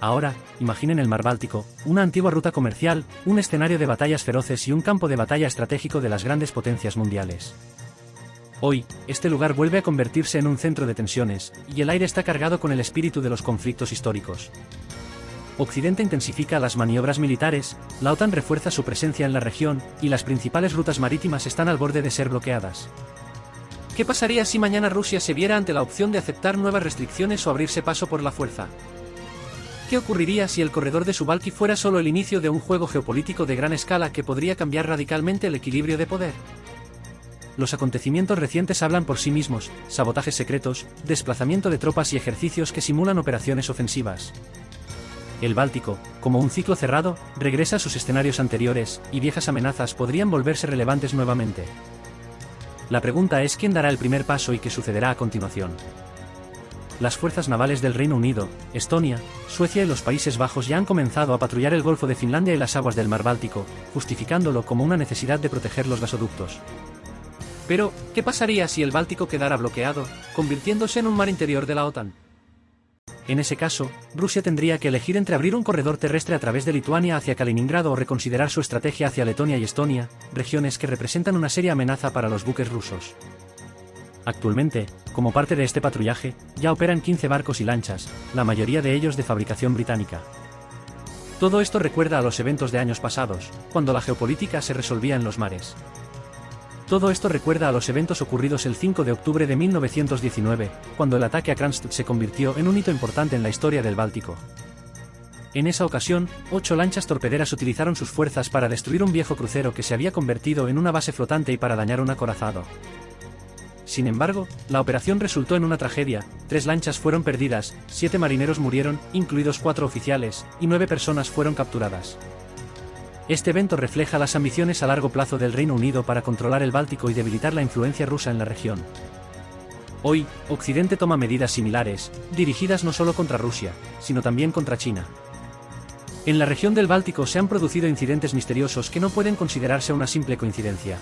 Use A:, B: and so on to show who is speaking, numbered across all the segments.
A: Ahora, imaginen el mar Báltico, una antigua ruta comercial, un escenario de batallas feroces y un campo de batalla estratégico de las grandes potencias mundiales. Hoy, este lugar vuelve a convertirse en un centro de tensiones, y el aire está cargado con el espíritu de los conflictos históricos. Occidente intensifica las maniobras militares, la OTAN refuerza su presencia en la región, y las principales rutas marítimas están al borde de ser bloqueadas. ¿Qué pasaría si mañana Rusia se viera ante la opción de aceptar nuevas restricciones o abrirse paso por la fuerza? ¿Qué ocurriría si el corredor de Suwałki fuera solo el inicio de un juego geopolítico de gran escala que podría cambiar radicalmente el equilibrio de poder? Los acontecimientos recientes hablan por sí mismos: sabotajes secretos, desplazamiento de tropas y ejercicios que simulan operaciones ofensivas. El Báltico, como un ciclo cerrado, regresa a sus escenarios anteriores, y viejas amenazas podrían volverse relevantes nuevamente. La pregunta es quién dará el primer paso y qué sucederá a continuación. Las fuerzas navales del Reino Unido, Estonia, Suecia y los Países Bajos ya han comenzado a patrullar el Golfo de Finlandia y las aguas del mar Báltico, justificándolo como una necesidad de proteger los gasoductos. Pero, ¿qué pasaría si el Báltico quedara bloqueado, convirtiéndose en un mar interior de la OTAN? En ese caso, Rusia tendría que elegir entre abrir un corredor terrestre a través de Lituania hacia Kaliningrado o reconsiderar su estrategia hacia Letonia y Estonia, regiones que representan una seria amenaza para los buques rusos. Actualmente, como parte de este patrullaje, ya operan 15 barcos y lanchas, la mayoría de ellos de fabricación británica. Todo esto recuerda a los eventos de años pasados, cuando la geopolítica se resolvía en los mares. Todo esto recuerda a los eventos ocurridos el 5 de octubre de 1919, cuando el ataque a Kronstadt se convirtió en un hito importante en la historia del Báltico. En esa ocasión, 8 lanchas torpederas utilizaron sus fuerzas para destruir un viejo crucero que se había convertido en una base flotante y para dañar un acorazado. Sin embargo, la operación resultó en una tragedia: 3 lanchas fueron perdidas, 7 marineros murieron, incluidos 4 oficiales, y 9 personas fueron capturadas. Este evento refleja las ambiciones a largo plazo del Reino Unido para controlar el Báltico y debilitar la influencia rusa en la región. Hoy, Occidente toma medidas similares, dirigidas no solo contra Rusia, sino también contra China. En la región del Báltico se han producido incidentes misteriosos que no pueden considerarse una simple coincidencia.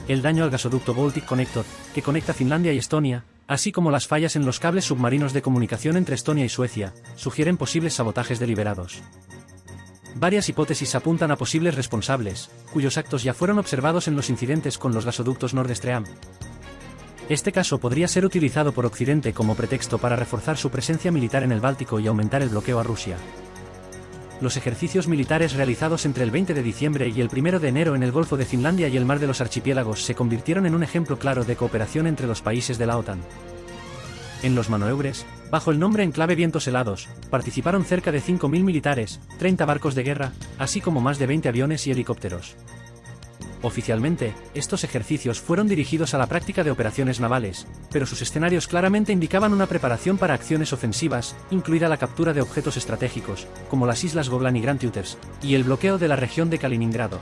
A: El daño al gasoducto Baltic Connector, que conecta Finlandia y Estonia, así como las fallas en los cables submarinos de comunicación entre Estonia y Suecia, sugieren posibles sabotajes deliberados. Varias hipótesis apuntan a posibles responsables, cuyos actos ya fueron observados en los incidentes con los gasoductos Nord Stream. Este caso podría ser utilizado por Occidente como pretexto para reforzar su presencia militar en el Báltico y aumentar el bloqueo a Rusia. Los ejercicios militares realizados entre el 20 de diciembre y el 1 de enero en el Golfo de Finlandia y el Mar de los Archipiélagos se convirtieron en un ejemplo claro de cooperación entre los países de la OTAN. En los maniobras, bajo el nombre Enclave Vientos Helados, participaron cerca de 5.000 militares, 30 barcos de guerra, así como más de 20 aviones y helicópteros. Oficialmente, estos ejercicios fueron dirigidos a la práctica de operaciones navales, pero sus escenarios claramente indicaban una preparación para acciones ofensivas, incluida la captura de objetos estratégicos, como las islas Golan y Grand Teuters, y el bloqueo de la región de Kaliningrado.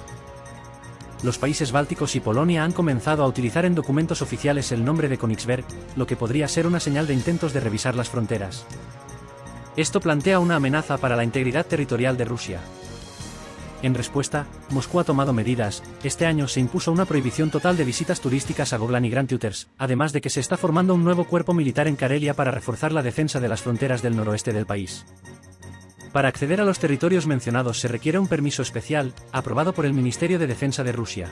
A: Los países bálticos y Polonia han comenzado a utilizar en documentos oficiales el nombre de Königsberg, lo que podría ser una señal de intentos de revisar las fronteras. Esto plantea una amenaza para la integridad territorial de Rusia. En respuesta, Moscú ha tomado medidas. Este año se impuso una prohibición total de visitas turísticas a Golan y Grand Teuters, además de que se está formando un nuevo cuerpo militar en Karelia para reforzar la defensa de las fronteras del noroeste del país. Para acceder a los territorios mencionados se requiere un permiso especial, aprobado por el Ministerio de Defensa de Rusia.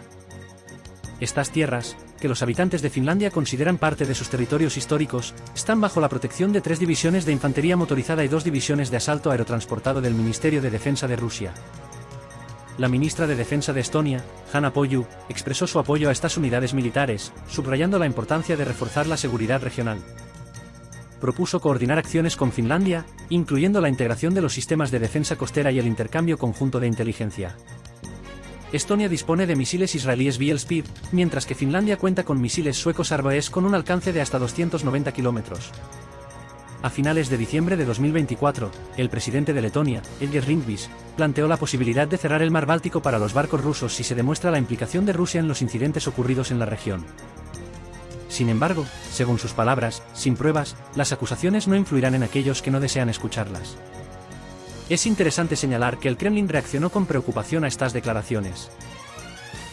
A: Estas tierras, que los habitantes de Finlandia consideran parte de sus territorios históricos, están bajo la protección de 3 divisiones de infantería motorizada y 2 divisiones de asalto aerotransportado del Ministerio de Defensa de Rusia. La ministra de Defensa de Estonia, Hanna Pöly, expresó su apoyo a estas unidades militares, subrayando la importancia de reforzar la seguridad regional. Propuso coordinar acciones con Finlandia, incluyendo la integración de los sistemas de defensa costera y el intercambio conjunto de inteligencia. Estonia dispone de misiles israelíes Biel-Speed, mientras que Finlandia cuenta con misiles suecos Arboes con un alcance de hasta 290 kilómetros. A finales de diciembre de 2024, el presidente de Letonia, Edgars Rinkēvičs, planteó la posibilidad de cerrar el mar Báltico para los barcos rusos si se demuestra la implicación de Rusia en los incidentes ocurridos en la región. Sin embargo, según sus palabras, sin pruebas, las acusaciones no influirán en aquellos que no desean escucharlas. Es interesante señalar que el Kremlin reaccionó con preocupación a estas declaraciones.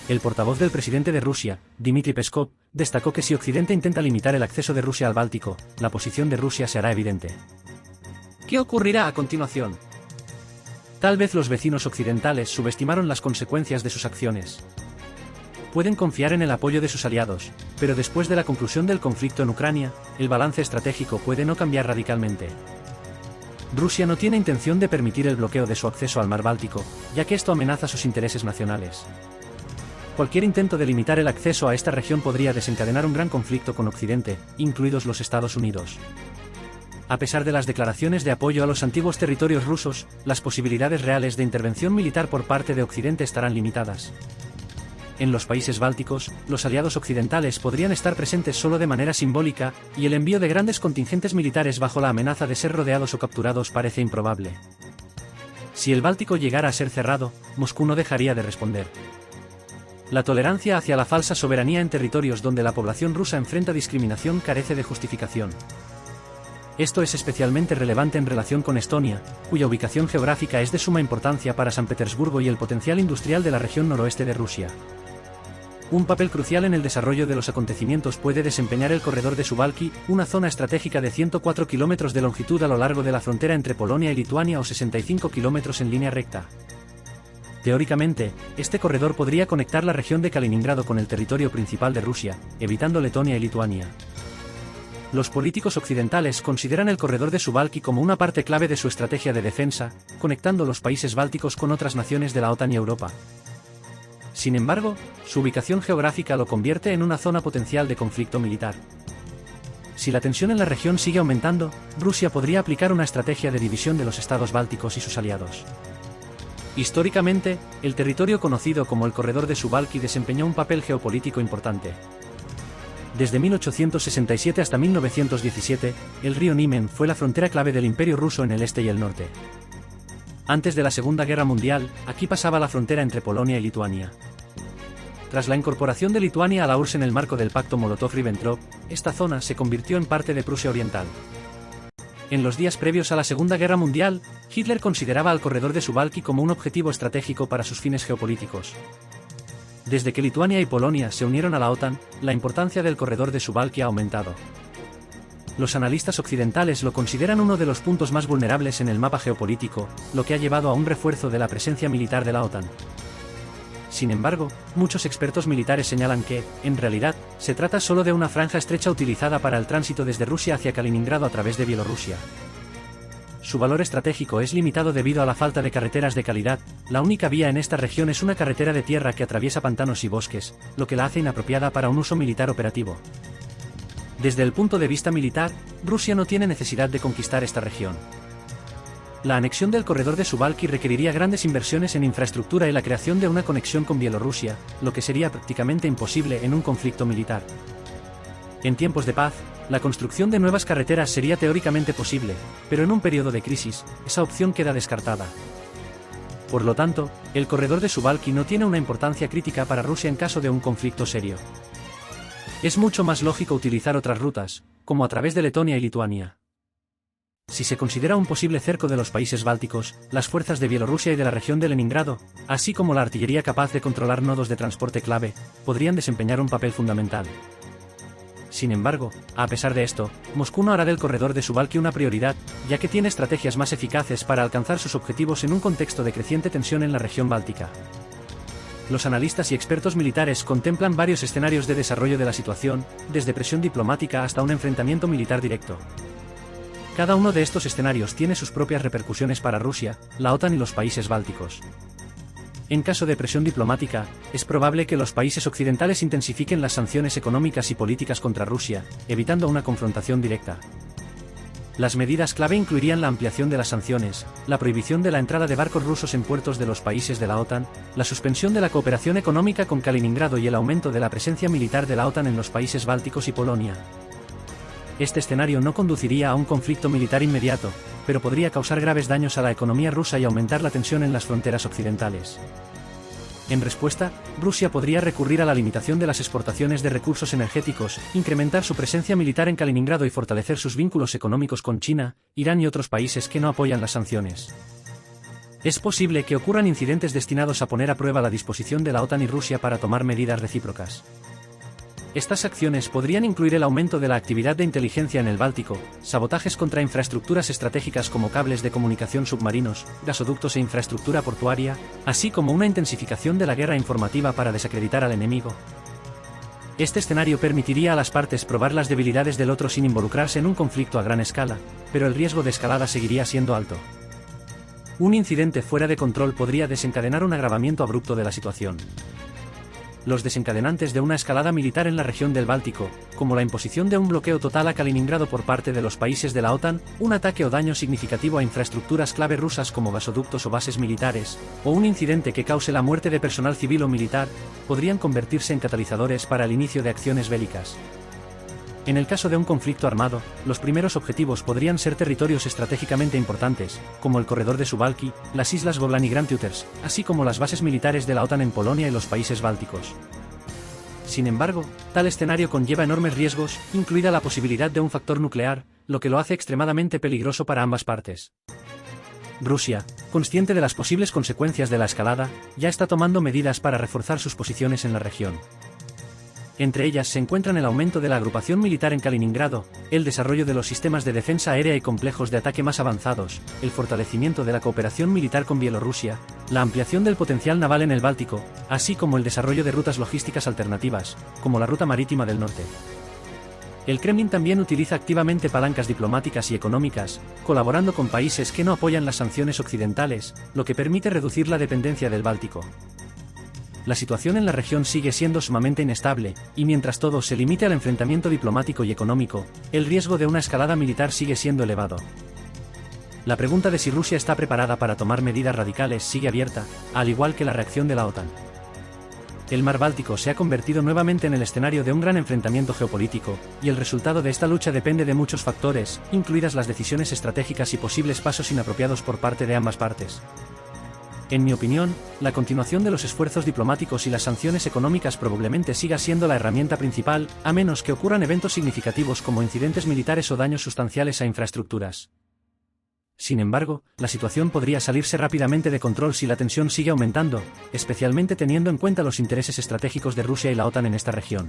A: El portavoz del presidente de Rusia, Dmitry Peskov, destacó que si Occidente intenta limitar el acceso de Rusia al Báltico, la posición de Rusia se hará evidente. ¿Qué ocurrirá a continuación? Tal vez los vecinos occidentales subestimaron las consecuencias de sus acciones. Pueden confiar en el apoyo de sus aliados, pero después de la conclusión del conflicto en Ucrania, el balance estratégico puede no cambiar radicalmente. Rusia no tiene intención de permitir el bloqueo de su acceso al mar Báltico, ya que esto amenaza sus intereses nacionales. Cualquier intento de limitar el acceso a esta región podría desencadenar un gran conflicto con Occidente, incluidos los Estados Unidos. A pesar de las declaraciones de apoyo a los antiguos territorios rusos, las posibilidades reales de intervención militar por parte de Occidente estarán limitadas. En los países bálticos, los aliados occidentales podrían estar presentes solo de manera simbólica, y el envío de grandes contingentes militares bajo la amenaza de ser rodeados o capturados parece improbable. Si el Báltico llegara a ser cerrado, Moscú no dejaría de responder. La tolerancia hacia la falsa soberanía en territorios donde la población rusa enfrenta discriminación carece de justificación. Esto es especialmente relevante en relación con Estonia, cuya ubicación geográfica es de suma importancia para San Petersburgo y el potencial industrial de la región noroeste de Rusia. Un papel crucial en el desarrollo de los acontecimientos puede desempeñar el corredor de Suwałki, una zona estratégica de 104 kilómetros de longitud a lo largo de la frontera entre Polonia y Lituania o 65 kilómetros en línea recta. Teóricamente, este corredor podría conectar la región de Kaliningrado con el territorio principal de Rusia, evitando Letonia y Lituania. Los políticos occidentales consideran el corredor de Suwałki como una parte clave de su estrategia de defensa, conectando los países bálticos con otras naciones de la OTAN y Europa. Sin embargo, su ubicación geográfica lo convierte en una zona potencial de conflicto militar. Si la tensión en la región sigue aumentando, Rusia podría aplicar una estrategia de división de los estados bálticos y sus aliados. Históricamente, el territorio conocido como el corredor de Suwałki desempeñó un papel geopolítico importante. Desde 1867 hasta 1917, el río Niemen fue la frontera clave del Imperio ruso en el este y el norte. Antes de la Segunda Guerra Mundial, aquí pasaba la frontera entre Polonia y Lituania. Tras la incorporación de Lituania a la URSS en el marco del Pacto Molotov-Ribbentrop, esta zona se convirtió en parte de Prusia Oriental. En los días previos a la Segunda Guerra Mundial, Hitler consideraba al corredor de Suwałki como un objetivo estratégico para sus fines geopolíticos. Desde que Lituania y Polonia se unieron a la OTAN, la importancia del corredor de Suwałki ha aumentado. Los analistas occidentales lo consideran uno de los puntos más vulnerables en el mapa geopolítico, lo que ha llevado a un refuerzo de la presencia militar de la OTAN. Sin embargo, muchos expertos militares señalan que, en realidad, se trata solo de una franja estrecha utilizada para el tránsito desde Rusia hacia Kaliningrado a través de Bielorrusia. Su valor estratégico es limitado debido a la falta de carreteras de calidad. La única vía en esta región es una carretera de tierra que atraviesa pantanos y bosques, lo que la hace inapropiada para un uso militar operativo. Desde el punto de vista militar, Rusia no tiene necesidad de conquistar esta región. La anexión del corredor de Suwałki requeriría grandes inversiones en infraestructura y la creación de una conexión con Bielorrusia, lo que sería prácticamente imposible en un conflicto militar. En tiempos de paz, la construcción de nuevas carreteras sería teóricamente posible, pero en un periodo de crisis, esa opción queda descartada. Por lo tanto, el corredor de Suwałki no tiene una importancia crítica para Rusia en caso de un conflicto serio. Es mucho más lógico utilizar otras rutas, como a través de Letonia y Lituania. Si se considera un posible cerco de los países bálticos, las fuerzas de Bielorrusia y de la región de Leningrado, así como la artillería capaz de controlar nodos de transporte clave, podrían desempeñar un papel fundamental. Sin embargo, a pesar de esto, Moscú no hará del corredor de Suwałki una prioridad, ya que tiene estrategias más eficaces para alcanzar sus objetivos en un contexto de creciente tensión en la región báltica. Los analistas y expertos militares contemplan varios escenarios de desarrollo de la situación, desde presión diplomática hasta un enfrentamiento militar directo. Cada uno de estos escenarios tiene sus propias repercusiones para Rusia, la OTAN y los países bálticos. En caso de presión diplomática, es probable que los países occidentales intensifiquen las sanciones económicas y políticas contra Rusia, evitando una confrontación directa. Las medidas clave incluirían la ampliación de las sanciones, la prohibición de la entrada de barcos rusos en puertos de los países de la OTAN, la suspensión de la cooperación económica con Kaliningrado y el aumento de la presencia militar de la OTAN en los países bálticos y Polonia. Este escenario no conduciría a un conflicto militar inmediato, pero podría causar graves daños a la economía rusa y aumentar la tensión en las fronteras occidentales. En respuesta, Rusia podría recurrir a la limitación de las exportaciones de recursos energéticos, incrementar su presencia militar en Kaliningrado y fortalecer sus vínculos económicos con China, Irán y otros países que no apoyan las sanciones. Es posible que ocurran incidentes destinados a poner a prueba la disposición de la OTAN y Rusia para tomar medidas recíprocas. Estas acciones podrían incluir el aumento de la actividad de inteligencia en el Báltico, sabotajes contra infraestructuras estratégicas como cables de comunicación submarinos, gasoductos e infraestructura portuaria, así como una intensificación de la guerra informativa para desacreditar al enemigo. Este escenario permitiría a las partes probar las debilidades del otro sin involucrarse en un conflicto a gran escala, pero el riesgo de escalada seguiría siendo alto. Un incidente fuera de control podría desencadenar un agravamiento abrupto de la situación. Los desencadenantes de una escalada militar en la región del Báltico, como la imposición de un bloqueo total a Kaliningrado por parte de los países de la OTAN, un ataque o daño significativo a infraestructuras clave rusas como gasoductos o bases militares, o un incidente que cause la muerte de personal civil o militar, podrían convertirse en catalizadores para el inicio de acciones bélicas. En el caso de un conflicto armado, los primeros objetivos podrían ser territorios estratégicamente importantes, como el corredor de Suwałki, las islas Golan y Grand Teuters, así como las bases militares de la OTAN en Polonia y los países bálticos. Sin embargo, tal escenario conlleva enormes riesgos, incluida la posibilidad de un factor nuclear, lo que lo hace extremadamente peligroso para ambas partes. Rusia, consciente de las posibles consecuencias de la escalada, ya está tomando medidas para reforzar sus posiciones en la región. Entre ellas se encuentran el aumento de la agrupación militar en Kaliningrado, el desarrollo de los sistemas de defensa aérea y complejos de ataque más avanzados, el fortalecimiento de la cooperación militar con Bielorrusia, la ampliación del potencial naval en el Báltico, así como el desarrollo de rutas logísticas alternativas, como la ruta marítima del norte. El Kremlin también utiliza activamente palancas diplomáticas y económicas, colaborando con países que no apoyan las sanciones occidentales, lo que permite reducir la dependencia del Báltico. La situación en la región sigue siendo sumamente inestable, y mientras todo se limite al enfrentamiento diplomático y económico, el riesgo de una escalada militar sigue siendo elevado. La pregunta de si Rusia está preparada para tomar medidas radicales sigue abierta, al igual que la reacción de la OTAN. El mar Báltico se ha convertido nuevamente en el escenario de un gran enfrentamiento geopolítico, y el resultado de esta lucha depende de muchos factores, incluidas las decisiones estratégicas y posibles pasos inapropiados por parte de ambas partes. En mi opinión, la continuación de los esfuerzos diplomáticos y las sanciones económicas probablemente siga siendo la herramienta principal, a menos que ocurran eventos significativos como incidentes militares o daños sustanciales a infraestructuras. Sin embargo, la situación podría salirse rápidamente de control si la tensión sigue aumentando, especialmente teniendo en cuenta los intereses estratégicos de Rusia y la OTAN en esta región.